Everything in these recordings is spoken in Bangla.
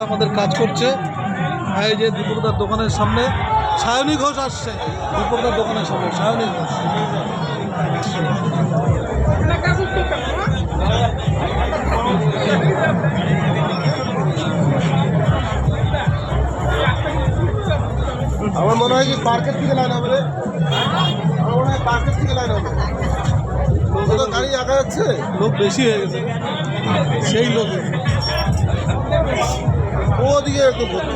আমাদের কাজ করছে। এই যে দীপকদার দোকানের সামনে সায়নী ঘোষ আসছে। দীপকদার দোকানের সামনে সায়নী ঘোষ। আমার মনে হয় কি পার্কের থেকে লাইন হবে রে। আমার মনে হয় পার্কের থেকে লাইন হবে। তো গাড়ি আঁকা যাচ্ছে, লোক বেশি হয়ে গেছে, সেই লোক ওদিকে একটু ভর্তি।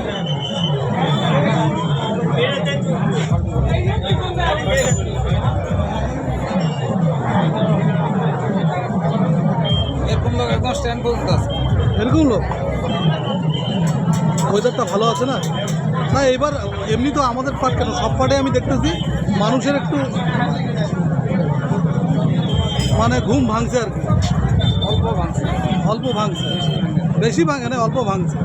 এরকম লোক একদম স্ট্যান্ড পর্যন্ত আছে। এরকম লোক। ওয়েদারটা ভালো আছে না? না এবার এমনি তো আমাদের পাট কেন সব পাটে আমি দেখতেছি মানুষের একটু মানে ঘুম ভাঙছে আর কি। অল্প ভাঙছে, অল্প ভাঙছে, বেশি ভাঙে না, অল্প ভাঙছে।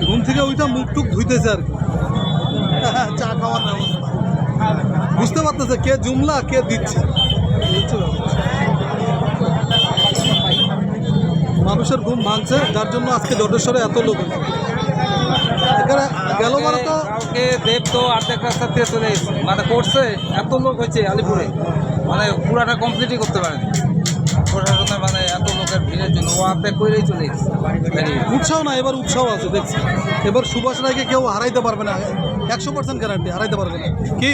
ঘুম থেকে ওইটা মুখ টুক ধুইতেছে আর কি। চা খাওয়ার ব্যবস্থা বুঝতে পারতেছে কে জুমলা কে দিচ্ছে। মানুষের ঘুম ভাঙছে, যার জন্য আজকে জটেশ্বরে এত লোক হয়েছে। এখানে গেলবার তো কাউকে দেব তো অর্ধেক রাস্তা দিয়ে চলে এসেছে, মানে করছে এত লোক হয়েছে আলিপুরে, মানে পুরাটা কমপ্লিটই করতে পারেনি প্রশাসনের, মানে এত লোকের ভিড়ের জন্য ও অর্ধেক করেই চলে এসেছে। উৎসাহ না, এবার উৎসাহ আছে দেখছি। এবার সুভাষ রায়কে কেউ হারাইতে পারবে না, 100% গ্যারান্টি হারাইতে পারবে না কি।